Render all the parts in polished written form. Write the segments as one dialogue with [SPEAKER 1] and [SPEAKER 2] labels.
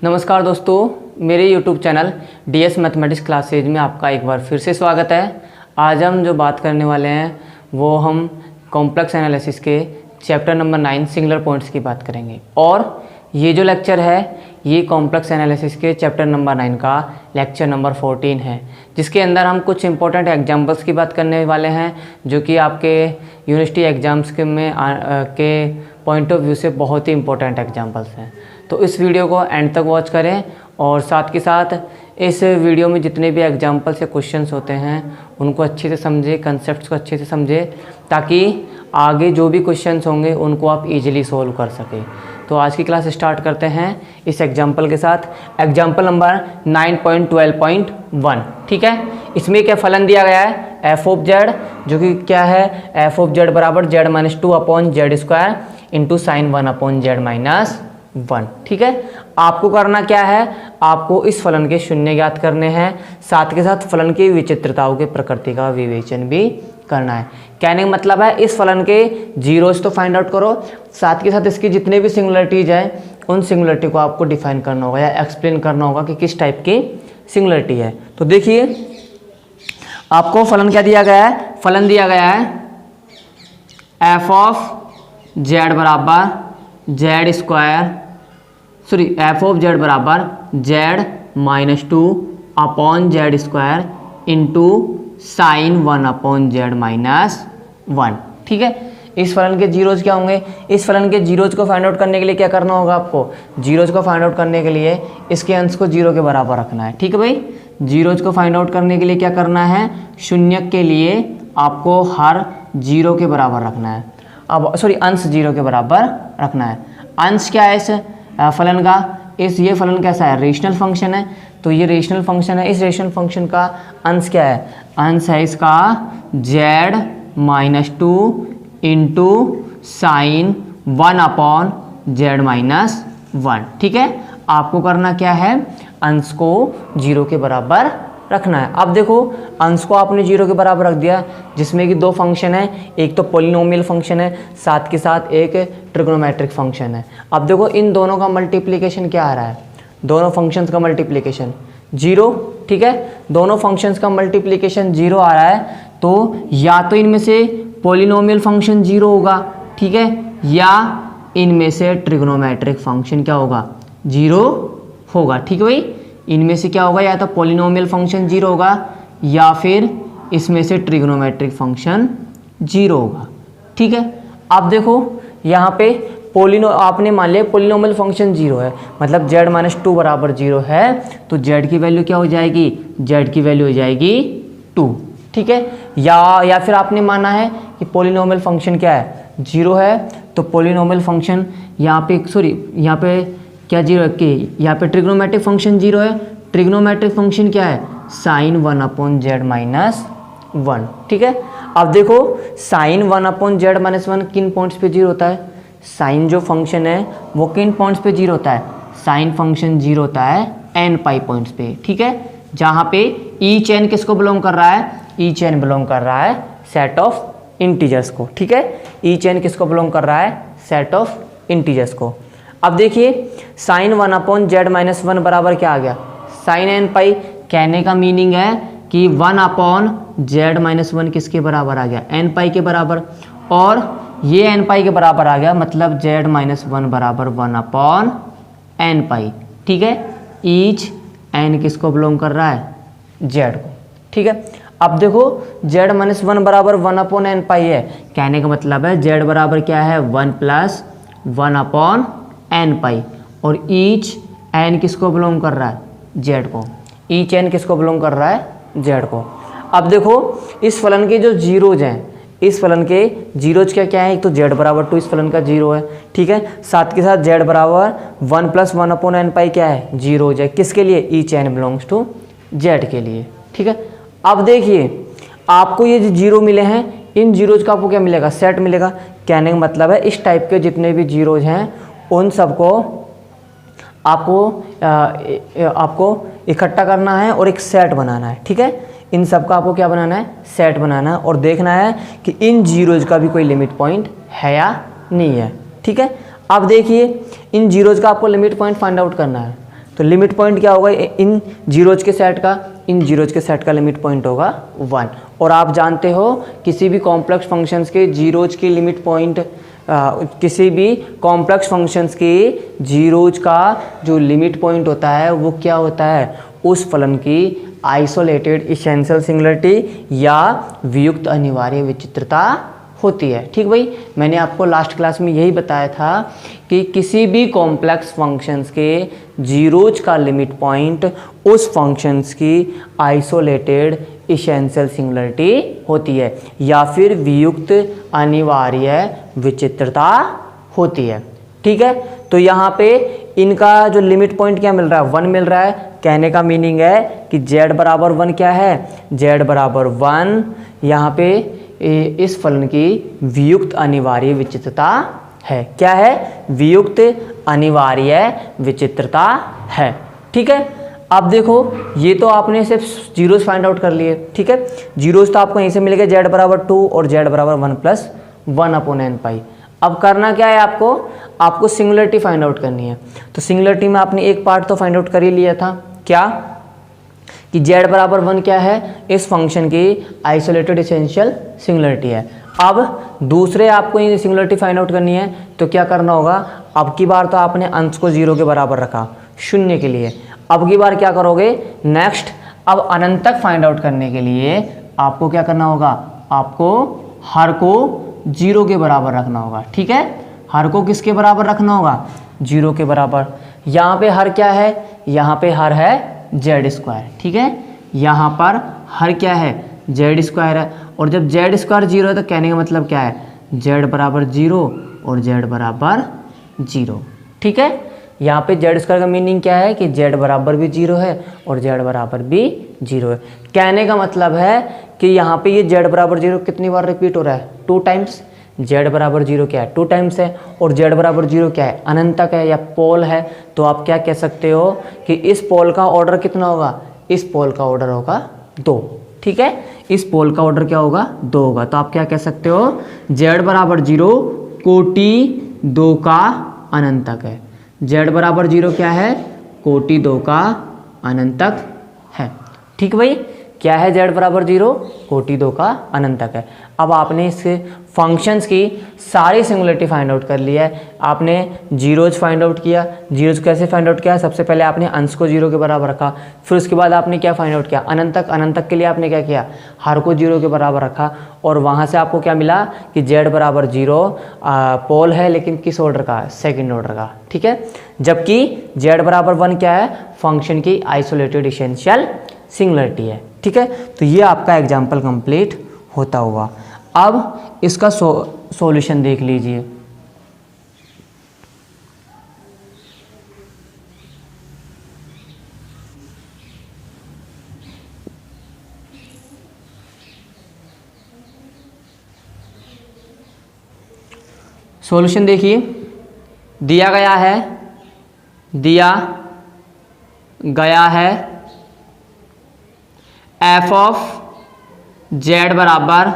[SPEAKER 1] नमस्कार दोस्तों, मेरे YouTube channel DS mathematics classes में आपका एक बार फिर से स्वागत है। आज हम जो बात करने वाले हैं वो हम कॉम्प्लेक्स एनालिसिस के चैप्टर नंबर 9 सिंगुलर पॉइंट्स की बात करेंगे। और ये जो लेक्चर है ये कॉम्प्लेक्स एनालिसिस के चैप्टर नंबर 9 का लेक्चर नंबर 14 है, जिसके अंदर हम कुछ इंपॉर्टेंट एग्जाम्पल्स की बात करने वाले हैं जो कि आपके यूनिवर्सिटी एग्ज़ाम्स के पॉइंट ऑफ व्यू से बहुत ही इंपॉर्टेंट एग्जाम्पल्स हैं। तो इस वीडियो को एंड तक वॉच करें और साथ के साथ इस वीडियो में जितने भी एग्जाम्पल्स या क्वेश्चंस होते हैं उनको अच्छे से समझें, कंसेप्ट्स को अच्छे से समझें, ताकि आगे जो भी क्वेश्चंस होंगे उनको आप इजीली सोल्व कर सकें। तो आज की क्लास स्टार्ट करते हैं इस एग्जाम्पल के साथ। एग्जाम्पल नंबर 9.12.1, ठीक है। इसमें क्या फलन दिया गया है एफ ऑफ जेड, जो कि क्या है एफ ऑफ जेड बराबर Z minus 2 upon Z square into sine 1 upon Z minus 1, ठीक है। आपको करना क्या है, आपको इस फलन के शून्य ज्ञात करने हैं, साथ के साथ फलन की विचित्रताओं के प्रकृति का विवेचन भी करना है। कहने का मतलब है इस फलन के जीरोस तो फाइंड आउट करो, साथ के साथ इसकी जितने भी सिंगुलरिटीज हैं उन सिंगुलरिटी को आपको डिफाइन करना होगा या एक्सप्लेन करना होगा कि किस टाइप की सिंगुलरिटी है। तो देखिए आपको फलन क्या दिया गया है, फलन दिया गया है एफ ऑफ जेड बराबर Z square F of Z बराबर Z minus 2 upon Z square into sine 1 upon Z minus 1, ठीक है। इस फलन के जीरोज क्या होंगे, इस फलन के जीरोज को फाइंड आउट करने के लिए क्या करना होगा आपको, जीरोज को फाइंड आउट करने के लिए इसके अंश को जीरो के बराबर रखना है, ठीक है भाई। जीरोज को फाइंड आउट करने के लिए क्या करना है, शून्य के लिए आपको हर जीरो के बराबर रखना है, अंश जीरो के बराबर रखना है। अंश क्या है इस फलन का, ये फलन कैसा है, रेशनल फंक्शन है, तो ये रेशनल फंक्शन है। इस रेशनल फंक्शन का अंश क्या है, अंश है इसका Z minus 2 into sine 1 upon Z minus 1, ठीक है। आपको करना क्या है, अंश को जीरो के बराबर रखना है। अब देखो अंश को आपने जीरो के बराबर रख दिया, जिसमें कि दो फंक्शन है, एक तो पॉलिनोमियल फंक्शन है, साथ के साथ एक ट्रिग्नोमेट्रिक फंक्शन है। अब देखो इन दोनों का मल्टीप्लिकेशन क्या आ रहा है, दोनों फंक्शंस का मल्टीप्लिकेशन 0, ठीक है। दोनों फंक्शंस का मल्टीप्लिकेशन 0 आ रहा है, तो या तो इनमें से पॉलिनोमियल फंक्शन 0 होगा, ठीक है, या इनमें से ट्रिग्नोमेट्रिक फंक्शन क्या होगा, 0 होगा, ठीक है भाई। इनमें से क्या होगा, या तो पॉलिनोमियल फंक्शन 0 होगा या फिर इसमें से ट्रिग्नोमेट्रिक फंक्शन 0 होगा, ठीक है। अब देखो यहाँ पे आपने मान लिया पॉलिनोमियल फंक्शन 0 है, मतलब z माइनस 2 बराबर 0 है, तो z की वैल्यू क्या हो जाएगी, z की वैल्यू हो जाएगी 2, ठीक है। या फिर आपने माना है कि पॉलिनोमियल फंक्शन क्या है, 0 है, तो पॉलिनोमियल फंक्शन यहाँ पे क्या 0 है कि यहाँ पे ट्रिग्नोमेट्रिक फंक्शन 0 है। ट्रिग्नोमेट्रिक फंक्शन क्या है, साइन 1 अपॉन जेड माइनस 1, ठीक है। अब देखो साइन 1 अपॉन जेड माइनस 1 किन पॉइंट्स पे 0 होता है, साइन जो फंक्शन है वो किन पॉइंट्स पे 0 होता है, साइन फंक्शन 0 होता है n पाई पॉइंट्स पे, ठीक है। जहाँ पे ईच n किसको बिलोंग कर रहा है, ईच n बिलोंग कर रहा है सेट ऑफ इंटीजर्स को, ठीक है। ईच n किसको बिलोंग कर रहा है, सेट ऑफ इंटीजर्स को। अब देखिए साइन 1 अपॉन जेड माइनस 1 बराबर क्या आ गया, साइन n पाई। कहने का मीनिंग है कि 1 अपॉन जेड माइनस 1 किसके बराबर आ गया, n पाई के बराबर, और ये n पाई के बराबर आ गया, मतलब जेड माइनस 1 बराबर 1 अपॉन n पाई, ठीक है। ईच n किसको बिलोंग कर रहा है, जेड को, ठीक है। अब देखो जेड माइनस 1 बराबर 1 अपॉन n पाई है, कहने का मतलब है जेड बराबर क्या है, 1 प्लस 1 अपॉन n पाई, और ईच n किसको बिलोंग कर रहा है, जेड को, ईच n किसको बिलोंग कर रहा है, जेड को। अब देखो इस फलन के जो जीरोज हैं, इस फलन के जीरोज क्या क्या है, एक तो जेड बराबर 2 इस फलन का 0 है, ठीक है। साथ के साथ जेड बराबर 1 प्लस 1 अपॉन n पाई क्या है, जीरोज है, किसके लिए, each n belongs to Z के लिए, ठीक है। अब देखिए आपको ये जो 0 मिले हैं, इन जीरोज का आपको क्या मिलेगा, सेट मिलेगा। कहने का मतलब है इस टाइप के जितने भी जीरोज हैं उन सबको आपको इकट्ठा करना है और एक सेट बनाना है, ठीक है। इन सब का आपको क्या बनाना है, सेट बनाना है, और देखना है कि इन जीरोज का भी कोई लिमिट पॉइंट है या नहीं है, ठीक है। अब देखिए इन जीरोज का आपको लिमिट पॉइंट फाइंड आउट करना है। तो लिमिट पॉइंट क्या होगा इन जीरोज के सेट का, इन जीरोज के सेट का लिमिट पॉइंट होगा 1। और आप जानते हो किसी भी कॉम्प्लेक्स फंक्शंस के जीरोज की लिमिट पॉइंट किसी भी कॉम्प्लेक्स फंक्शंस के जीरोज का जो लिमिट पॉइंट होता है वो क्या होता है, उस फलन की आइसोलेटेड इसेंशियल सिंगुलरिटी या वियुक्त अनिवार्य विचित्रता होती है। ठीक भाई, मैंने आपको लास्ट क्लास में यही बताया था कि किसी भी कॉम्प्लेक्स फंक्शंस के जीरोज का लिमिट पॉइंट उस फंक्शंस की आइसोलेटेड इसेंशियल सिंगुलरिटी होती है या फिर वियुक्त अनिवार्य विचित्रता होती है। ठीक है, तो यहाँ पे इनका जो लिमिट पॉइंट क्या मिल रहा है, 1 मिल रहा है। कहने का मीनिंग है कि z बराबर 1 क्या है, z बराबर 1 यहाँ पे इस फलन की वियुक्त अनिवार्य विचित्रता है। क्या है, वियुक्त अनिवार्य विचित्रता है। ठीक है, अब देखो ये तो आपने सिर्फ जीरोस फाइंड आउट कर लिए। ठीक है, जीरोस तो आपको यहीं से मिल गए, z बराबर 2 और z बराबर 1 प्लस 1/n। अब करना क्या है, आपको सिंगुलरिटी फाइंड आउट करनी है। तो सिंगुलरिटी में आपने एक पार्ट तो फाइंड आउट कर ही लिया था, क्या कि z बराबर 1 क्या है, इस फंक्शन की आइसोलेटेड इसेंशियल सिंगुलरिटी है। अब दूसरे आपको ये सिंगुलरिटी फाइंड आउट करनी है, तो क्या करना होगा, अब की बार तो आपने अंश को 0 के बराबर रखा शून्य के लिए। अब की बार क्या करोगे, नेक्स्ट अब अनंत तक फाइंड आउट करने के लिए आपको क्या करना होगा, आपको हर को 0 के बराबर रखना होगा। ठीक है, हर को किसके बराबर रखना होगा, 0 के बराबर। यहाँ पे हर क्या है, यहाँ पे हर है z²। ठीक है, यहाँ पर हर क्या है, z² है। और जब z² 0 है तो कहने का मतलब क्या है, z बराबर 0 और z बराबर 0। ठीक है, यहाँ पे z² का मीनिंग क्या है कि z बराबर भी 0 है और z बराबर भी 0 है। कहने का मतलब है कि यहाँ पे ये z बराबर 0 कितनी बार रिपीट हो रहा है, 2 टाइम्स। z बराबर 0 क्या है, 2 टाइम्स है। और z बराबर 0 क्या है, अनंत तक है या पोल है। तो आप क्या कह सकते हो कि इस पोल का ऑर्डर कितना होगा, इस पोल का ऑर्डर होगा 2। ठीक है, इस पोल का ऑर्डर क्या होगा, 2 होगा। तो आप क्या कह सकते हो, z बराबर 0 कोटि 2 का अनंत तक है। z बराबर 0 क्या है, कोटि 2 का अनंत तक है। ठीक भाई, क्या है, z बराबर 0 कोटि 2 का अनंत तक है। अब आपने इस फंक्शंस की सारी सिंगुलरिटी फाइंड आउट कर लिया है। आपने जीरोज फाइंड आउट किया। जीरोज कैसे फाइंड आउट किया, सबसे पहले आपने अंश को 0 के बराबर रखा, फिर उसके बाद आपने क्या फाइंड आउट किया, अनंत तक। अनंत तक के लिए आपने क्या किया, हर को 0 के बराबर रखा। और वहाँ से आपको क्या मिला कि z बराबर 0 पोल है, लेकिन किस ऑर्डर का, सेकेंड ऑर्डर का। ठीक है, जबकि z बराबर 1 क्या है, फंक्शन की आइसोलेटेड इसेंशियल सिंगुलरिटी है। ठीक है, तो ये आपका एग्जाम्पल कंप्लीट होता हुआ। अब इसका सॉल्यूशन देख लीजिए। सॉल्यूशन देखिए, दिया गया है f ऑफ z बराबर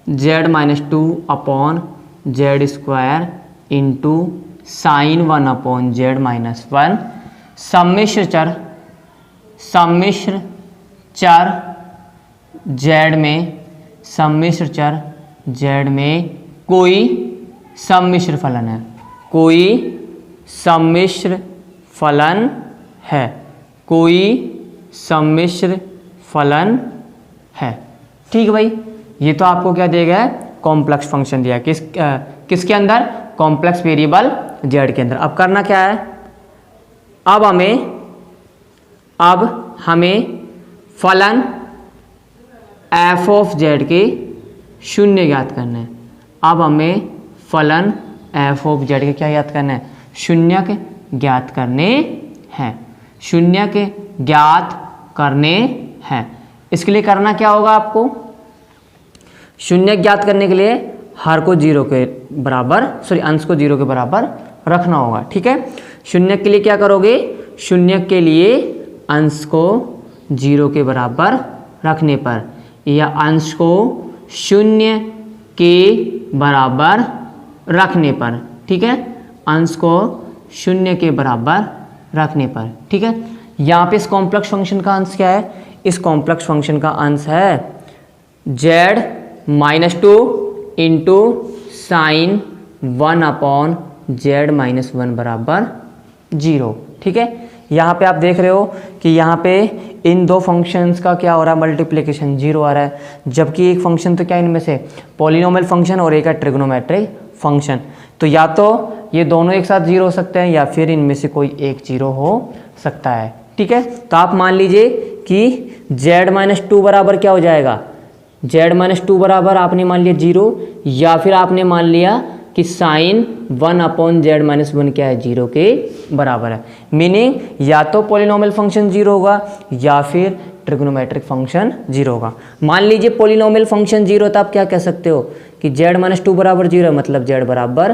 [SPEAKER 1] z-2/z² इंटू साइन 1/z-1 सम्मिश्र चर z में कोई सम्मिश्र फलन है। ठीक भाई, ये तो आपको क्या दिया गया है, कॉम्प्लेक्स फंक्शन दिया है। किसके अंदर, कॉम्प्लेक्स वेरिएबल z के अंदर। अब करना क्या है, अब हमें फलन f ऑफ z के शून्य ज्ञात करना है। अब हमें फलन f ऑफ z के क्या ज्ञात करना है, शून्य के ज्ञात करने हैं। इसके लिए करना क्या होगा, आपको शून्य ज्ञात करने के लिए हर को 0 के बराबर, अंश को 0 के बराबर रखना होगा। ठीक है, शून्य के लिए क्या करोगे, शून्य के लिए अंश को 0 के बराबर रखने पर या अंश को 0 के बराबर रखने पर, ठीक है, अंश को 0 के बराबर रखने पर, ठीक है। यहाँ पे इस कॉम्प्लेक्स फंक्शन का अंश क्या है, इस कॉम्प्लेक्स फंक्शन का अंश है z -2 इंटू साइन 1/z-1 बराबर 0, ठीक है। यहाँ पे आप देख रहे हो कि यहाँ पे इन दो फंक्शंस का क्या हो रहा है, मल्टीप्लिकेशन 0 आ रहा है, जबकि एक फंक्शन तो क्या इनमें से पॉलिनोमियल फंक्शन और एक है ट्रिग्नोमेट्रिक फंक्शन। तो या तो ये दोनों एक साथ 0 हो सकते हैं या फिर इनमें से कोई एक 0 हो सकता है, ठीक है। तो आप मान लीजिए कि z-2 बराबर क्या हो जाएगा, z-2 बराबर आपने मान लिया 0, या फिर आपने मान लिया कि साइन 1/z-1 क्या है, 0 के बराबर है। मीनिंग या तो पॉलिनोमियल फंक्शन 0 होगा या फिर ट्रिग्नोमेट्रिक फंक्शन 0 होगा। मान लीजिए पॉलिनोमियल फंक्शन 0, तो आप क्या कह सकते हो कि z-2 बराबर 0 मतलब z बराबर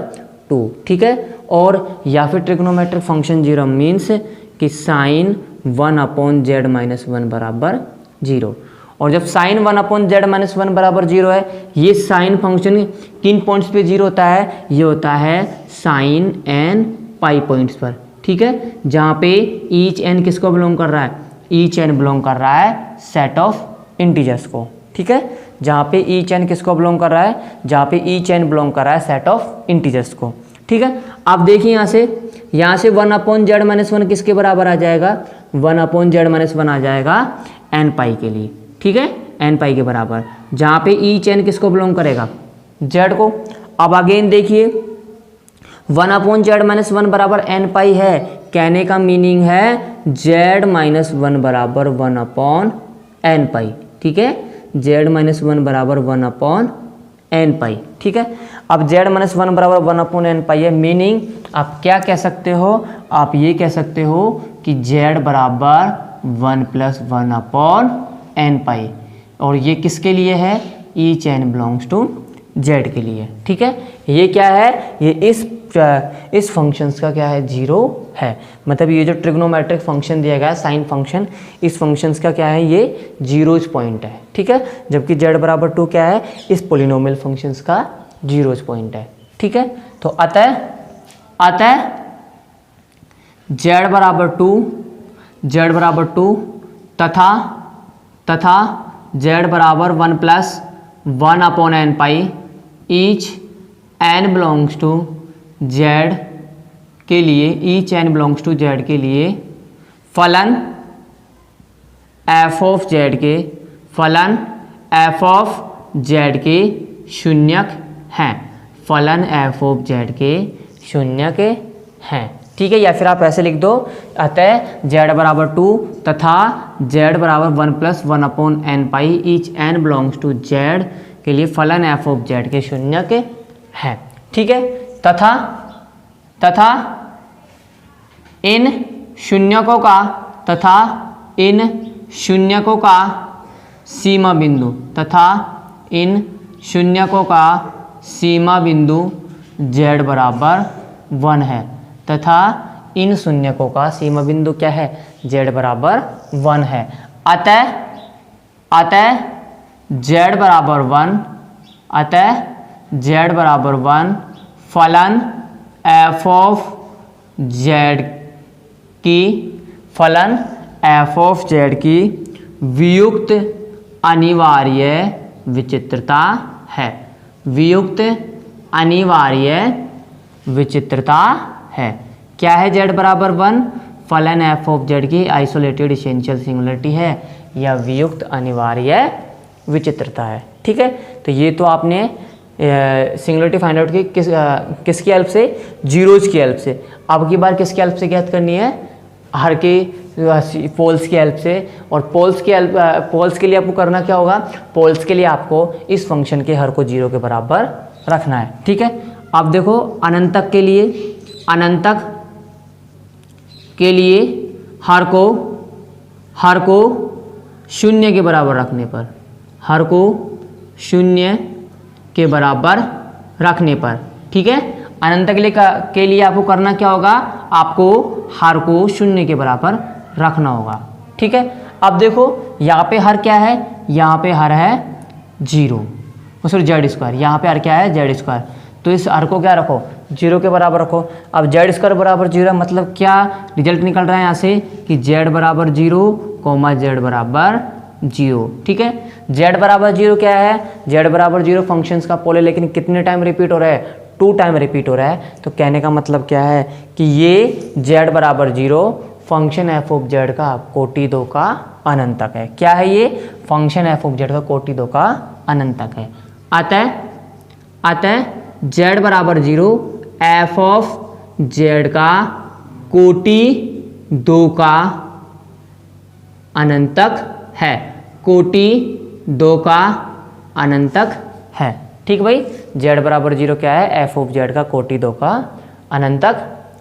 [SPEAKER 1] 2, ठीक है। और या फिर ट्रिग्नोमेट्रिक फंक्शन 0 मीन्स कि साइन 1/z-1 बराबर 0। और जब साइन 1/z-1 बराबर 0 है, ये साइन फंक्शन किन पॉइंट्स पे 0 होता है, ये होता है साइन n पाई पॉइंट्स पर, ठीक है। जहाँ पे ईच n किसको बिलोंग कर रहा है, ईच n बिलोंग कर रहा है सेट ऑफ इंटीजर्स को, ठीक है। जहाँ पे ईच n किसको बिलोंग कर रहा है, जहाँ पे ईच n बिलोंग कर रहा है सेट ऑफ इंटीजर्स को, ठीक है। आप देखिए यहाँ से 1/z-1 किसके बराबर आ जाएगा, 1/z-1 आ जाएगा n पाई के लिए, ठीक है, n पाई के बराबर, जहाँ पे ईच n किसको बिलोंग करेगा, z को। अब अगेन देखिए 1/z-1 बराबर n पाई है, कहने का मीनिंग है z-1 बराबर 1/n पाई, ठीक है, z-1 बराबर 1/n पाई, ठीक है। अब z-1 बराबर 1/n पाई है, मीनिंग आप क्या कह सकते हो, आप ये कह सकते हो कि z बराबर 1 + 1/n पाई, और ये किसके लिए है, each n belongs to z के लिए, ठीक है। ये क्या है, ये इस फंक्शंस का क्या है, 0 है। मतलब ये जो ट्रिग्नोमेट्रिक फंक्शन दिया गया है साइन फंक्शन, इस फंक्शंस का क्या है, ये 0 पॉइंट है, ठीक है। जबकि z बराबर 2 क्या है, इस पोलिनोमियल फंक्शंस का 0 पॉइंट है, ठीक है। तो अतः z बराबर 2 तथा z बराबर 1 + 1/n pi, each n belongs to z के लिए, each n belongs to z के लिए फलन f ऑफ z के शून्यक हैं, फलन f ऑफ z के शून्यक हैं, ठीक है। या फिर आप ऐसे लिख दो, अतः z बराबर 2 तथा z बराबर 1 + 1/n pi, each n belongs to z के लिए फलन f ऑफ z के शून्यक है, ठीक है। तथा इन शून्यकों का सीमा बिंदु z बराबर 1 है, तथा इन शून्यकों का सीमा बिंदु क्या है, z बराबर 1 है। अतः z बराबर 1 फलन f ऑफ z की वियुक्त अनिवार्य विचित्रता है, वियुक्त अनिवार्य विचित्रता है। क्या है, z बराबर 1 फलन f ऑफ z की आइसोलेटेड इसेंशियल सिंगुलरिटी है या वियुक्त अनिवार्य विचित्रता है, ठीक है। तो ये तो आपने सिंगुलरिटी फाइंड आउट की किसकी हेल्प से, जीरोज की हेल्प से। अब की बार किसकी हेल्प से ज्ञात करनी है, हर के पोल्स की हेल्प से। और पोल्स के लिए आपको करना क्या होगा, पोल्स के लिए आपको इस फंक्शन के हर को 0 के बराबर रखना है, ठीक है। अब देखो अनंतक के लिए हर को 0 के बराबर रखने पर, हर को 0 के बराबर रखने पर, ठीक है। अनंत के लिए आपको करना क्या होगा, आपको हर को 0 के बराबर रखना होगा, ठीक है। अब देखो यहाँ पे हर क्या है, यहाँ पे हर है 0, सॉरी z स्क्वायर, यहाँ पे हर क्या है z स्क्वायर। तो इस हर को क्या रखो, 0 के बराबर रखो। अब जेड स्क्वायर बराबर 0 है, मतलब क्या रिजल्ट निकल रहा है यहाँ से कि जेड बराबर 0 कोमा जेड बराबर 0। ठीक है, जेड बराबर 0 क्या है, जेड बराबर 0 फंक्शंस का पोल है, लेकिन कितने टाइम रिपीट हो रहा है, 2 टाइम रिपीट हो रहा है। तो कहने का मतलब क्या है कि ये जेड बराबर 0 फंक्शन एफ ऑफ जेड का कोटि 2 का अनंत तक है। क्या है ये, फंक्शन एफ ऑफ जेड का कोटि 2 का अनंत तक है। आता है जेड बराबर 0 एफ ऑफ जेड का कोटि 2 का अनंत तक है, कोटि 2 का अनंत तक है। ठीक भाई, जेड बराबर 0 क्या है, एफ ऑफ जेड का कोटि 2 का अनंत तक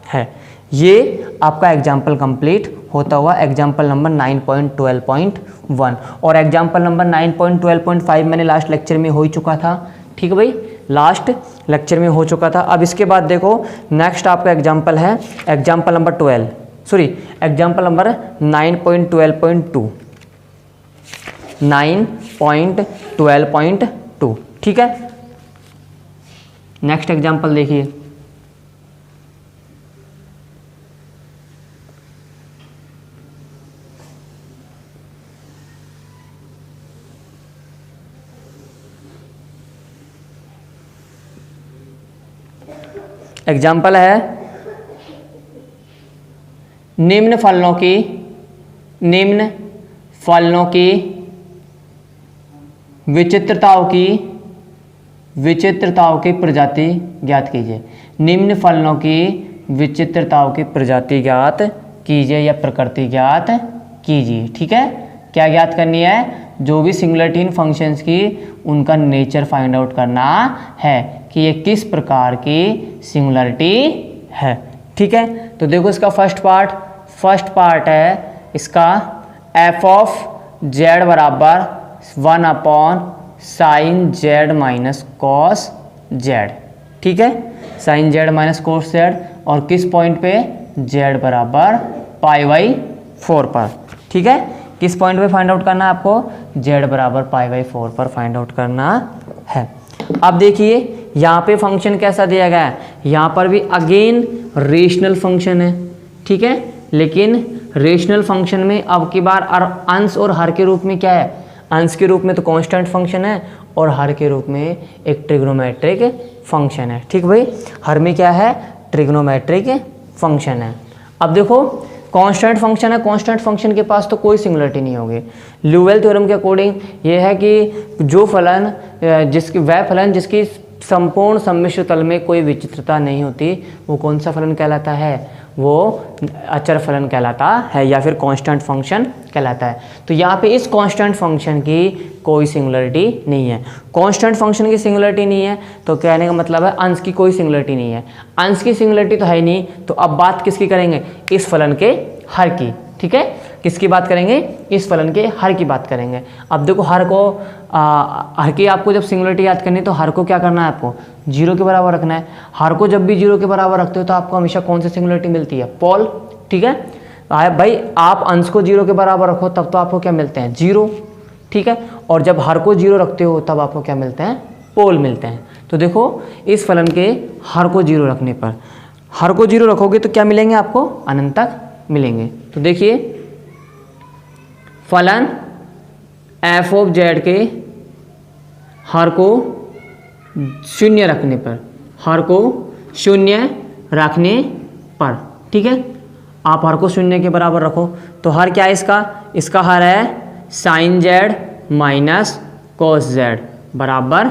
[SPEAKER 1] है। ये आपका एग्जाम्पल कंप्लीट होता हुआ एग्जाम्पल नंबर 9.12.1 और एग्जाम्पल नंबर 9.12.5 मैंने लास्ट लेक्चर में हो ही चुका था। ठीक है भाई, लास्ट लेक्चर में हो चुका था। अब इसके बाद देखो नेक्स्ट आपका एग्जाम्पल है example number 12, sorry example number 9.12.2, 9.12.2। ठीक है, नेक्स्ट एग्जाम्पल देखिए। एग्जाम्पल है निम्न फलनों की विचित्रताओं की प्रजाति ज्ञात कीजिए। निम्न फलनों की विचित्रताओं की प्रजाति ज्ञात कीजिए या प्रकृति ज्ञात कीजिए। ठीक है, क्या ज्ञात करनी है, जो भी सिंगुलरिटी इन फंक्शंस की उनका नेचर फाइंड आउट करना है कि ये किस प्रकार की सिंगुलरिटी है। ठीक है, तो देखो इसका फर्स्ट पार्ट है इसका एफ ऑफ जेड बराबर 1 upon sine Z minus cos Z. ठीक है, sine Z minus cos Z, और किस पॉइंट पे, जेड बराबर π/4 पर। ठीक है, किस पॉइंट पे फाइंड आउट करना है आपको, जेड बराबर π/4 पर फाइंड आउट करना है। अब देखिए यहाँ पे फंक्शन कैसा दिया गया है, यहाँ पर भी अगेन रेशनल फंक्शन है। ठीक है, लेकिन रेशनल फंक्शन में अब की बार अंश और हर के रूप में क्या है, अंश के रूप में तो कांस्टेंट फंक्शन है और हर के रूप में एक ट्रिग्नोमेट्रिक फंक्शन है। ठीक भाई, हर में क्या है, ट्रिग्नोमेट्रिक फंक्शन है। अब देखो कांस्टेंट फंक्शन है, कांस्टेंट फंक्शन के पास तो कोई सिंगुलरिटी नहीं होगी। ल्यूवेल थ्योरम के अकॉर्डिंग ये है कि जो फलन वह फलन जिसकी संपूर्ण सम्मिश्र तल में कोई विचित्रता नहीं होती, वो कौन सा फलन कहलाता है, वो अचर फलन कहलाता है या फिर कांस्टेंट फंक्शन कहलाता है। तो यहाँ पे इस कांस्टेंट फंक्शन की कोई सिंगुलरिटी नहीं है। कांस्टेंट फंक्शन की सिंगुलरिटी नहीं है तो कहने का मतलब है अंश की कोई सिंगुलरिटी नहीं है। अंश की सिंगुलरिटी तो है नहीं, तो अब बात किसकी करेंगे, इस फलन के हर की। ठीक है, किसकी बात करेंगे, इस फलन के हर की बात करेंगे। अब देखो हर की आपको जब सिंगुलरिटी याद करनी है तो हर को क्या करना है, आपको 0 के बराबर रखना है। हर को जब भी 0 के बराबर रखते हो तो आपको हमेशा कौन सी सिंगुलरिटी मिलती है, पोल। ठीक है भाई, आप अंश को 0 के बराबर रखो तब तो आपको क्या मिलते हैं, 0। ठीक है, और जब हर को 0 रखते हो तब आपको क्या मिलते हैं, पोल मिलते हैं। तो देखो इस फलन के हर को 0 रखने पर, हर को 0 रखोगे तो क्या मिलेंगे आपको, अनंत तक मिलेंगे। तो देखिए फलन एफ ऑफ जेड के हर को 0 रखने पर, हर को 0 रखने पर, ठीक है, आप हर को 0 के बराबर रखो तो हर क्या है इसका हर है sine Z minus cos Z बराबर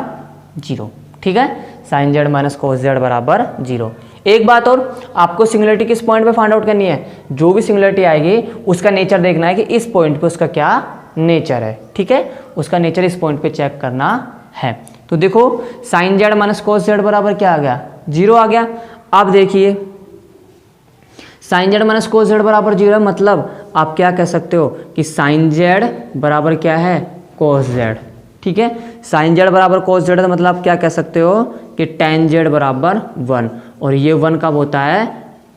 [SPEAKER 1] 0। ठीक है, sine Z minus cos Z बराबर 0। एक बात और, आपको सिंगुलरिटी किस पॉइंट पे फाइंड आउट करनी है, जो भी सिंगुलरिटी आएगी उसका नेचर देखना है कि इस पॉइंट पे उसका क्या नेचर है। ठीक है, उसका नेचर इस पॉइंट पे चेक करना है। तो देखो sine Z minus cos Z बराबर क्या आ गया, 0 आ गया। अब देखिए sine Z minus cos Z बराबर 0 है, मतलब आप क्या कह सकते हो कि साइन जेड बराबर क्या है, कोस जेड। ठीक है, साइन जेड बराबर कोस जेड, मतलब आप क्या कह सकते हो कि tan जेड बराबर 1, और ये 1 कब होता है,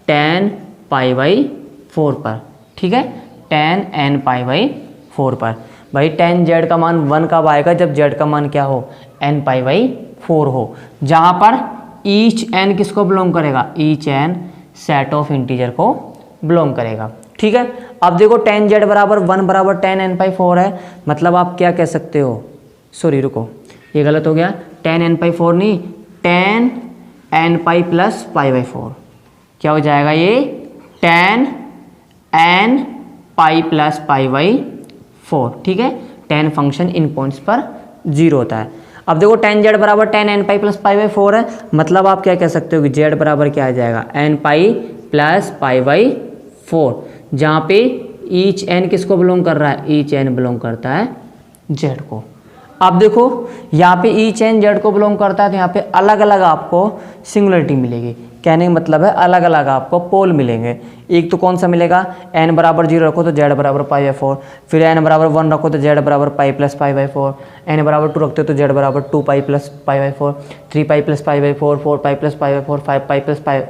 [SPEAKER 1] tan π/4 पर। ठीक है, tan n π/4 पर। भाई tan जेड का मान 1 कब आएगा, जब जेड का मान क्या हो, n π/4 हो, जहाँ पर ईच एन किसको बिलोंग करेगा, each N set of integer को बिलोंग करेगा। ठीक है, अब देखो tan z बराबर 1 बराबर tan n पाई 4 है, मतलब आप क्या कह सकते हो, सॉरी रुको ये गलत हो गया, tan n पाई 4 नहीं, tan n pi plus pi by 4, क्या हो जाएगा ये tan n pi plus pi by 4। ठीक है, tan फंक्शन इन पॉइंट्स पर 0 होता है। अब देखो tan z बराबर tan n pi plus pi by 4 है, मतलब आप क्या कह सकते हो कि z बराबर क्या आ जाएगा, n pi plus pi by 4, जहाँ पे ईच n किसको बिलोंग कर रहा है, ईच n बिलोंग करता है z को। अब देखो यहाँ पे ईच n z को बिलोंग करता है, तो यहाँ पे अलग अलग आपको सिंगुलरिटी मिलेगी, कहने का मतलब है अलग अलग आपको पोल मिलेंगे। एक तो कौन सा मिलेगा, n बराबर 0 रखो तो z बराबर पाई बाई 4, फिर n बराबर 1 रखो तो z बराबर pi plus pi by 4, n बराबर 2 रखते हो तो z बराबर 2 pi plus pi by 4, 3 pi plus pi by 4, 4 pi plus pi by 4, 5 pi plus pi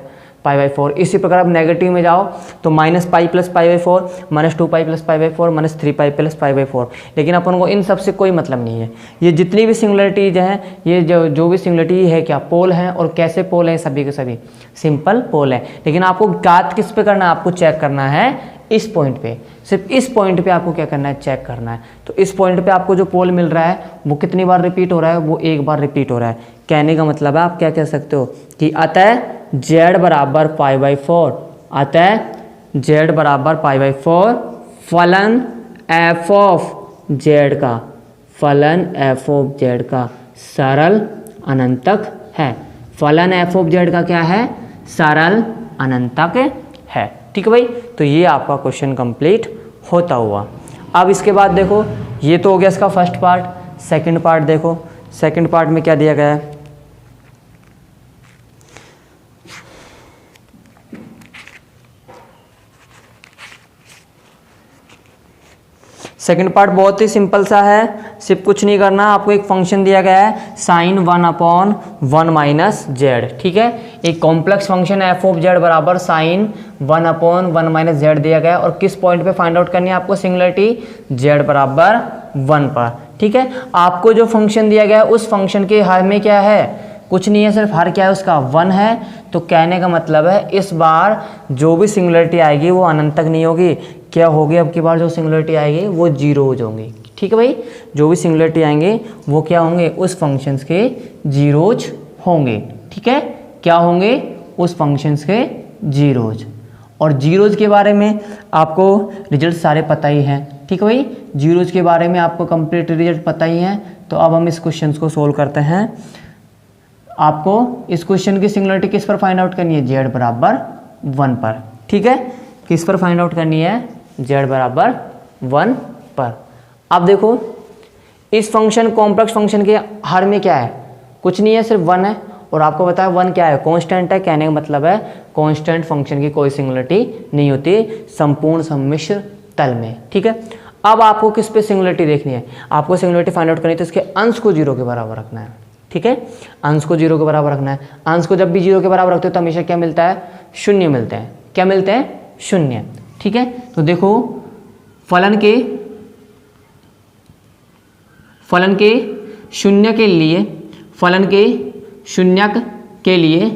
[SPEAKER 1] by 4। इसी प्रकार आप नेगेटिव में जाओ तो minus pi plus pi by 4, minus 2 pi plus pi by 4, minus 3 pi plus pi by 4। लेकिन अपन को इन सब से कोई मतलब नहीं है, ये जितनी भी सिंगुलरिटीज हैं, ये जो भी सिंगुलरिटी है क्या पोल हैं, और कैसे पोल हैं, सभी के सभी सिंपल पोल है। लेकिन आपको घात किस पे करना है, आपको चेक करना है इस पॉइंट पे, सिर्फ इस पॉइंट पे आपको क्या करना है, चेक करना है। तो इस पॉइंट पे आपको जो पोल मिल रहा है वो कितनी बार रिपीट हो रहा है, वो एक बार रिपीट हो रहा है। कहने का मतलब है आप क्या कह सकते हो कि अतः z बराबर पाई बाई 4, अतः z बराबर पाई बाई 4 फलन f ऑफ z का, फलन f ऑफ z का सरल अनंतक है। फलन f ऑफ z का क्या है, सरल अनंतक है। ठीक है भाई, तो ये आपका क्वेश्चन कंप्लीट होता हुआ। अब इसके बाद देखो, ये तो हो गया इसका फर्स्ट पार्ट। सेकंड पार्ट देखो, सेकंड पार्ट में क्या दिया गया है, सेकंड पार्ट बहुत ही सिंपल सा है, सिर्फ कुछ नहीं करना, आपको एक फंक्शन दिया गया है साइन 1/1 माइनस जेड। ठीक है, एक कॉम्प्लेक्स फंक्शन है एफ ऑफ जेड बराबर साइन 1/1 माइनस जेड दिया गया है, और किस पॉइंट पे फाइंड आउट करनी है आपको, सिंगुलरिटी जेड बराबर 1 पर। ठीक है, आपको जो फंक्शन दिया गया है उस फंक्शन के हर में क्या है, कुछ नहीं है, सिर्फ हर क्या है उसका 1 है। तो कहने का मतलब है इस बार जो भी सिंगुलरिटी आएगी वो अनंत तक नहीं होगी, क्या होगी, अब की बार जो सिंगुलरिटी आएगी वो 0 हो जाएंगी। ठीक है भाई, जो भी सिंगुलरिटी आएंगे वो क्या होंगे, उस फंक्शंस के जीरोज होंगे। ठीक है, क्या होंगे, उस फंक्शंस के जीरोज। और जीरोज के बारे में आपको रिजल्ट सारे पता ही हैं। ठीक है भाई, जीरोज के बारे में आपको कंप्लीट रिजल्ट पता ही है। तो अब हम इस क्वेश्चन को सोल्व करते हैं। आपको इस क्वेश्चन की सिंगुलरिटी किस पर फाइंड आउट करनी है, जेड बराबर 1 पर। ठीक है, किस पर फाइंड आउट करनी है, जेड बराबर 1 पर। अब देखो इस फंक्शन कॉम्प्लेक्स फंक्शन के हर में क्या है, कुछ नहीं है, सिर्फ 1 है। और आपको बताया 1 क्या है, कांस्टेंट है। कहने का मतलब है कांस्टेंट फंक्शन की कोई सिंगुलरिटी नहीं होती संपूर्ण सम्मिश्र तल में। ठीक है, अब आपको किस पे सिंगुलरिटी देखनी है, आपको सिंगुलरिटी फाइंड आउट करनी है तो इसके अंश को 0 के बराबर रखना है। ठीक है, अंश को 0 के बराबर रखना है। अंश को जब भी 0 के बराबर रखते हो तो हमेशा क्या मिलता है, शून्य मिलते हैं। क्या मिलते हैं, शून्य। ठीक है, तो देखो फलन के शून्य के लिए, फलन के शून्यक के लिए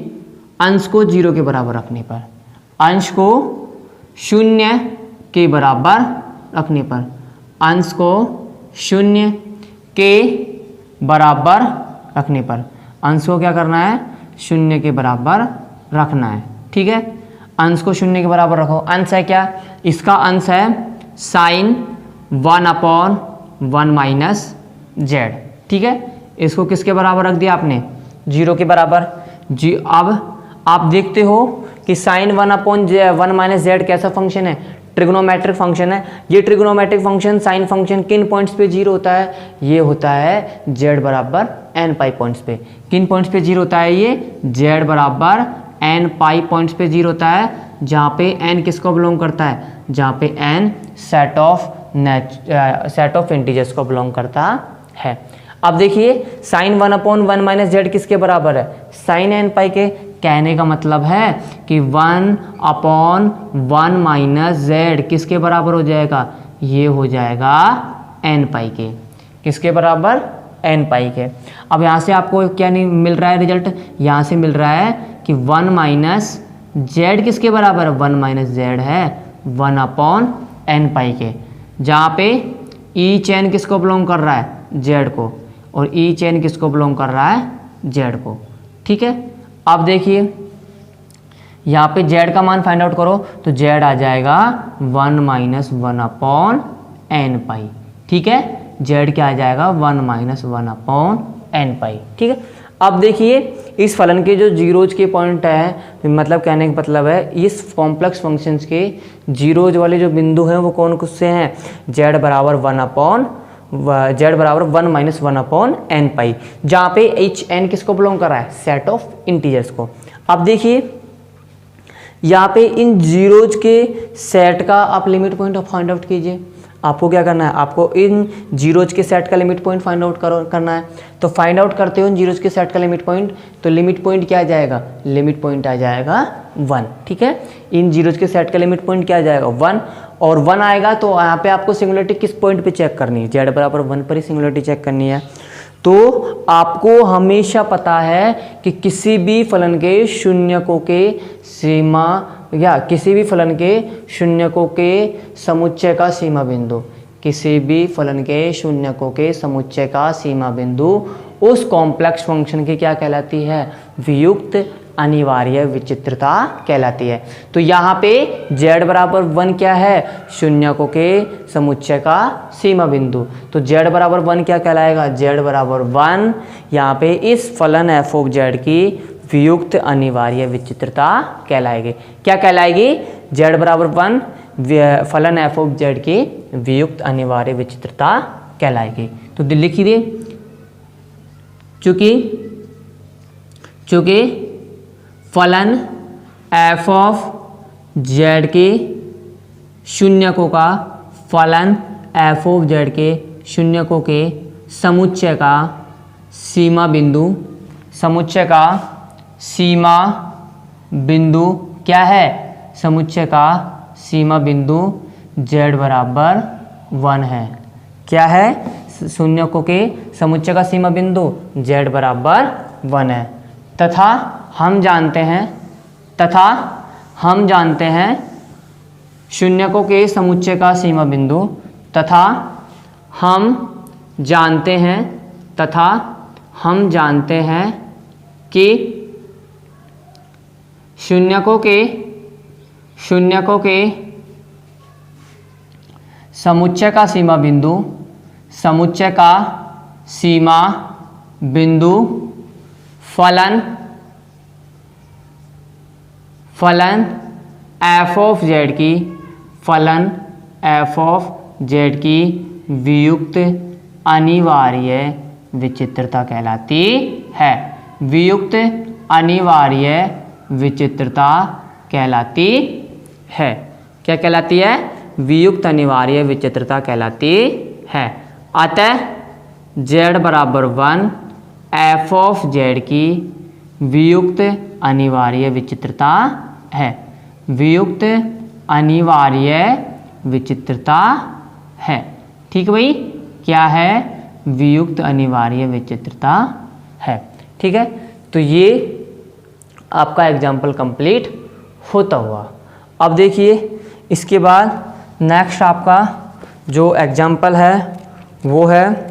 [SPEAKER 1] अंश को 0 के बराबर रखने पर, अंश को 0 के बराबर रखने पर, अंश को 0 के बराबर रखने पर, अंश को क्या करना है, 0 के बराबर रखना है। ठीक है, अंश को 0 के बराबर रखो। अंश है क्या, इसका अंश है साइन 1/1 माइनस जेड। ठीक है, इसको किसके बराबर रख दिया आपने, 0 के बराबर जी। अब आप देखते हो कि साइन 1/1 माइनस जेड कैसा फंक्शन है, ट्रिग्नोमेट्रिक फंक्शन है। ये ट्रिग्नोमेट्रिक फंक्शन साइन फंक्शन किन पॉइंट्स पे 0 होता है, ये होता है जेड बराबर n पाई पॉइंट्स पे। किन पॉइंट्स पे 0 होता है, ये जेड बराबर n पाई पॉइंट्स पे 0 होता है, जहाँ पे n किसको बिलोंग करता है, जहाँ पे n सेट ऑफ इंटीजर्स को बिलोंग करता है। अब देखिए साइन 1/1 माइनस जेड किसके बराबर है, साइन n पाई के। कहने का मतलब है कि 1/1 माइनस जेड किसके बराबर हो जाएगा, ये हो जाएगा n पाई के। किसके बराबर, एन पाई के। अब यहाँ से आपको क्या नहीं मिल रहा है रिजल्ट, यहाँ से मिल रहा है कि 1 माइनस जेड किसके बराबर है, 1 माइनस जेड है 1 अपॉन एन पाई के, जहाँ पे ई चेन किसको बिलोंग कर रहा है, जेड को, और ई चेन किसको बिलोंग कर रहा है, जेड को। ठीक है, अब देखिए यहाँ पे जेड का मान फाइंड आउट करो तो जेड आ जाएगा 1 माइनस 1 अपॉन एन पाई। ठीक है, जेड क्या आ जाएगा, 1 माइनस 1 अपॉन एन पाई। ठीक है, अब देखिए इस फलन के जो जीरोज के पॉइंट है, मतलब कहने का मतलब है इस कॉम्प्लेक्स फंक्शंस के जीरोज वाले जो बिंदु हैं वो कौन कुछ से हैं, जेड बराबर 1 माइनस 1 अपॉन एन पाई, जहाँ पे एच एन किसको बिलोंग कर रहा है, सेट ऑफ इंटीजर्स को। अब देखिए यहाँ पे इन जीरोज के सेट का आप लिमिट पॉइंट फाइंड आउट कीजिए। आपको क्या करना है, आपको इन जीरोज के सेट का लिमिट पॉइंट फाइंड आउट करना है। तो फाइंड आउट करते हो इन जीरोज के सेट का लिमिट पॉइंट, तो लिमिट पॉइंट क्या आ जाएगा, लिमिट पॉइंट आ जाएगा 1। ठीक है, इन जीरोज के सेट का लिमिट पॉइंट क्या आ जाएगा 1, और 1 आएगा तो यहाँ पे आपको सिंगुलरिटी किस पॉइंट पे चेक करनी है, जेड बराबर 1 पर ही सिंगुलरिटी चेक करनी है। तो आपको हमेशा पता है कि किसी भी फलन के शून्यकों के सीमा या किसी भी फलन के शून्यकों के समुच्चय का सीमा बिंदु, किसी भी फलन के शून्यकों के समुच्चय का सीमा बिंदु उस कॉम्प्लेक्स फंक्शन की क्या कहलाती है, वियुक्त अनिवार्य विचित्रता कहलाती है। तो यहाँ पे z बराबर 1 क्या है, शून्यकों के समुच्चय का सीमा बिंदु, तो z बराबर 1 क्या कहलाएगा, z बराबर 1 यहाँ पे इस फलन f ऑफ z की वियुक्त अनिवार्य विचित्रता कहलाएगी। क्या कहलाएगी, z बराबर 1 फलन f ऑफ z की वियुक्त अनिवार्य विचित्रता कहलाएगी। तो लिखिए, चूंकि फलन f ऑफ z के शून्यकों का, फलन f ऑफ z के शून्यकों के समुच्चय का सीमा बिंदु, समुच्चय का सीमा बिंदु क्या है, समुच्चय का सीमा बिंदु z बराबर 1 है। क्या है, शून्यकों के समुच्चय का सीमा बिंदु z बराबर 1 है। तथा हम जानते हैं शून्यकों के समुच्चय का सीमा बिंदु, तथा हम जानते हैं कि शून्यकों के समुच्चय का सीमा बिंदु, समुच्चय का सीमा बिंदु फलन f ऑफ z की, फलन f ऑफ z की वियुक्त अनिवार्य विचित्रता कहलाती है, वियुक्त अनिवार्य विचित्रता कहलाती है। क्या कहलाती है, वियुक्त अनिवार्य विचित्रता कहलाती है। अतः z बराबर 1 f ऑफ z की वियुक्त अनिवार्य विचित्रता है, वियुक्त अनिवार्य विचित्रता है। ठीक है भाई, क्या है, वियुक्त अनिवार्य विचित्रता है। ठीक है, तो ये आपका एग्जाम्पल कंप्लीट होता हुआ। अब देखिए इसके बाद नेक्स्ट आपका जो एग्जाम्पल है वो है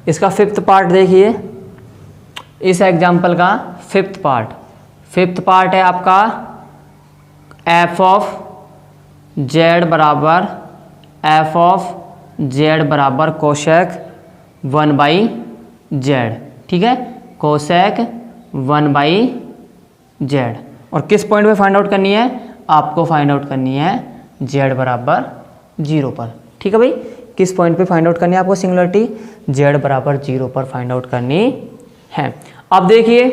[SPEAKER 1] इसका 5th पार्ट। देखिए इस एग्जाम्पल का 5th पार्ट है आपका f ऑफ z बराबर कोसेक 1/z। ठीक है, कोसेक 1/z। और किस पॉइंट पे फाइंड आउट करनी है, आपको फाइंड आउट करनी है z बराबर 0 पर। ठीक है भाई, किस पॉइंट पे फाइंड आउट करनी है आपको सिंगुलरिटी, z बराबर 0 पर फाइंड आउट करनी है। अब देखिए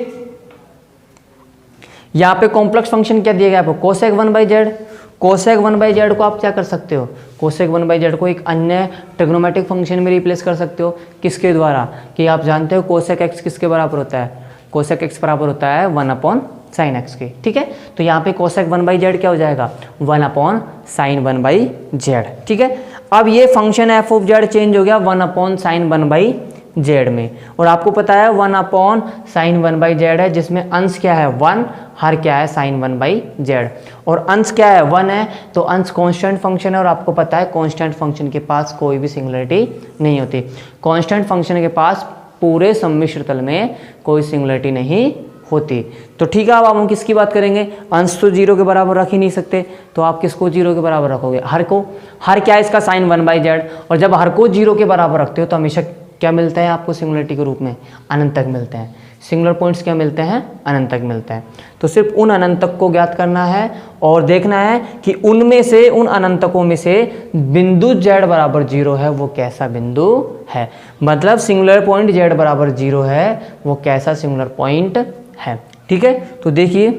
[SPEAKER 1] यहाँ पे कॉम्प्लेक्स फंक्शन क्या दिया गया आपको, कोसेक 1/z। कोसेक 1/z को आप क्या कर सकते हो, कोसेक 1/z को एक अन्य ट्रिग्नोमेट्रिक फंक्शन में रिप्लेस कर सकते हो। किसके द्वारा, कि आप जानते हो कोसेक x किसके बराबर होता है, कोसेक x बराबर होता है 1/√x। साइन एक्स की, ठीक है। तो यहाँ पे कोसेक 1/z क्या हो जाएगा, 1/sin 1/z, ठीक है। अब ये function F of Z change हो गया 1/sin 1/z में, और आपको पता है 1/sin 1/z है, जिसमें अंश क्या है 1, हर क्या है sin 1/z, और अंश क्या है 1 है, तो अंश कांस्टेंट फंक्शन है, और आपको पता है कांस्टेंट फंक्शन के पास कोई भी सिंगुलरिटी नहीं होती। कांस्टेंट फंक्शन के पास पूरे सम्मिश्र तल में कोई सिंगुलरिटी नहीं होती। तो ठीक है, अब हम किसकी बात करेंगे, अंश तो 0 के बराबर रख ही नहीं सकते, तो आप किसको 0 के बराबर रखोगे, हर को। हर क्या है इसका sin 1/z, और जब हर को 0 के बराबर रखते हो तो हमेशा क्या मिलता है आपको सिंगुलरिटी के रूप में, अनंतक मिलते हैं। सिंगुलर पॉइंट्स क्या मिलते हैं, अनंतक मिलते हैं। तो सिर्फ उन अनंतक को ज्ञात करना है और देखना है कि उनमें से, उन अनंतकों में से बिंदु z बराबर 0 है वो कैसा बिंदु है, मतलब सिंगुलर पॉइंट z बराबर 0 है वो कैसा सिंगुलर पॉइंट है, ठीक है। तो देखिए,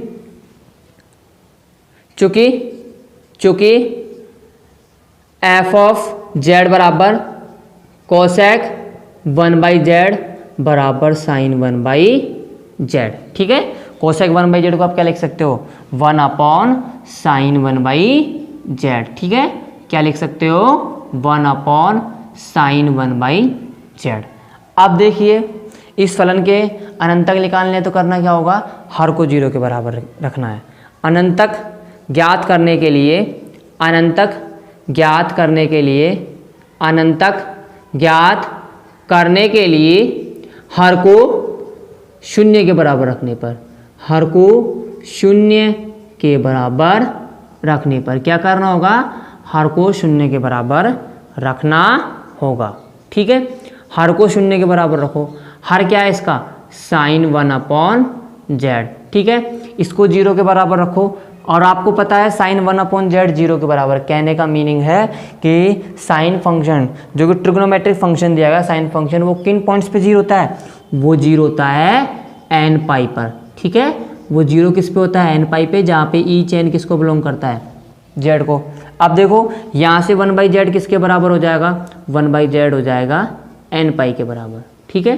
[SPEAKER 1] चूंकि एफ ऑफ जेड बराबर कोसेक 1/z बराबर sin 1/z, ठीक है। कोसेक 1/z को आप क्या लिख सकते हो, 1/sin 1/z, ठीक है। क्या लिख सकते हो, 1/sin 1/z। अब देखिए, इस फलन के अनंतक निकालने तो करना क्या होगा, हर को 0 के बराबर रखना है। अनंतक ज्ञात करने के लिए, अनंतक ज्ञात करने के लिए, अनंतक ज्ञात करने के लिए हर को 0 के बराबर रखने पर, हर को 0 के बराबर रखने पर क्या करना होगा, हर को 0 के बराबर रखना होगा, ठीक है। हर को 0 के बराबर रखो। हर क्या है इसका, sin 1/z, ठीक है। इसको 0 के बराबर रखो, और आपको पता है sin 1/z 0 के बराबर, कहने का मीनिंग है कि साइन फंक्शन जो कि ट्रिग्नोमेट्रिक फंक्शन दिया गया, साइन फंक्शन वो किन पॉइंट्स पे 0 होता है, वो 0 होता है n पाई पर, ठीक है। वो 0 किस पे होता है, n पाई पे, जहाँ पे ईच n किसको बिलोंग करता है, z को। अब देखो यहाँ से 1/z किसके बराबर हो जाएगा, 1/z हो जाएगा n पाई के बराबर, ठीक है।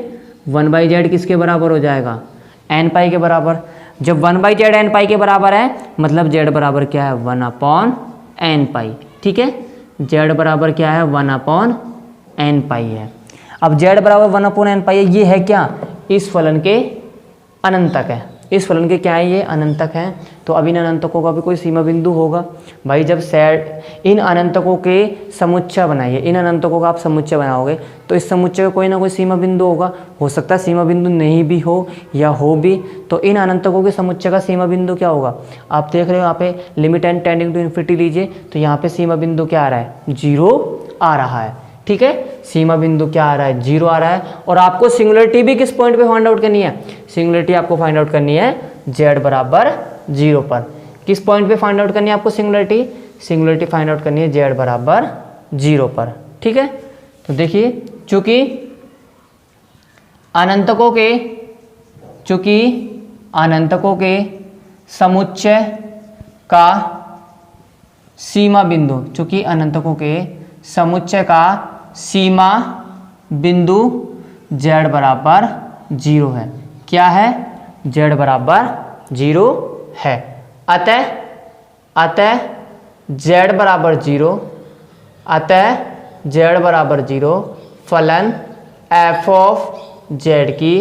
[SPEAKER 1] 1/z किसके बराबर हो जाएगा, n पाई के बराबर। जब 1/z n पाई के बराबर है, मतलब z बराबर क्या है, 1/n पाई, ठीक है। z बराबर क्या है, 1/n पाई है। अब z बराबर 1/n पाई है, ये है क्या, इस फलन के अनंतक है। इस फलन के क्या है, ये अनंतक है। तो अब इन अनंतकों का भी कोई सीमा बिंदु होगा भाई। जब सेट इन अनंतकों के समुच्चय बनाइए, इन अनंतकों का आप समुच्चय बनाओगे तो इस समुच्चय का कोई ना कोई सीमा बिंदु होगा। हो सकता है सीमा बिंदु नहीं भी हो या हो भी, तो इन अनंतकों के समुच्चय का सीमा बिंदु क्या होगा, आप देख रहे हो यहाँ पे limit n tending to infinity लीजिए, तो यहाँ पे सीमा बिंदु क्या आ रहा है, 0 आ रहा है, ठीक है। सीमा बिंदु क्या आ रहा है, 0 आ रहा है। और आपको सिंगुलरिटी भी किस पॉइंट पे फाइंड आउट करनी है, सिंगुलरिटी आपको फाइंड आउट करनी है z बराबर 0 पर। किस पॉइंट पे फाइंड आउट करनी है आपको सिंगुलरिटी, सिंगुलरिटी फाइंड आउट करनी है z बराबर 0 पर, ठीक है। तो देखिए, चूंकि अनंतकों के समुच्चय का सीमा बिंदु, चूंकि अनंतकों के समुच्चय का सीमा बिंदु z बराबर 0 है। क्या है, z बराबर 0 है। अतः z बराबर 0, अतः z बराबर 0 फलन f ऑफ z की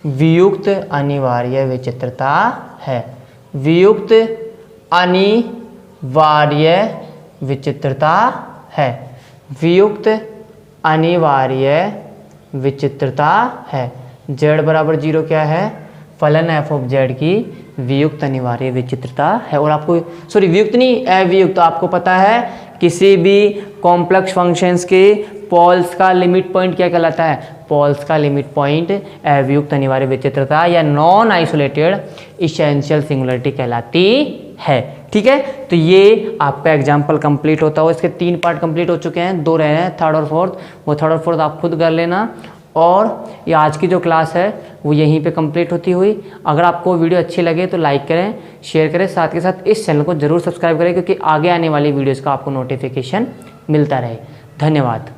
[SPEAKER 1] वियुक्त अनिवार्य विचित्रता है। वियुक्त अनिवार्य विचित्रता है, वियुक्त अनिवार्य विचित्रता है। z बराबर 0 क्या है, फलन f ऑफ z की वियुक्त अनिवार्य विचित्रता है। और आपको वियुक्त नहीं, अवियुक्त। तो आपको पता है किसी भी कॉम्प्लेक्स फंक्शंस के पोल्स का लिमिट पॉइंट क्या कहलाता है, पोल्स का लिमिट पॉइंट अवियुक्त अनिवार्य विचित्रता या नॉन आइसोलेटेड इसेंशियल सिंगुलरिटी कहलाती है, ठीक है। तो ये आपका एग्जाम्पल कंप्लीट होता हो। इसके 3 पार्ट कंप्लीट हो चुके हैं, 2 रह रहे हैं, थर्ड और फोर्थ। वो थर्ड और फोर्थ आप खुद कर लेना। और ये आज की जो क्लास है वो यहीं पे कंप्लीट होती हुई। अगर आपको वीडियो अच्छी लगे तो लाइक करें, शेयर करें, साथ के साथ इस चैनल को जरूर सब्सक्राइब करें, क्योंकि आगे आने वाली वीडियोज़ का आपको नोटिफिकेशन मिलता रहे। धन्यवाद।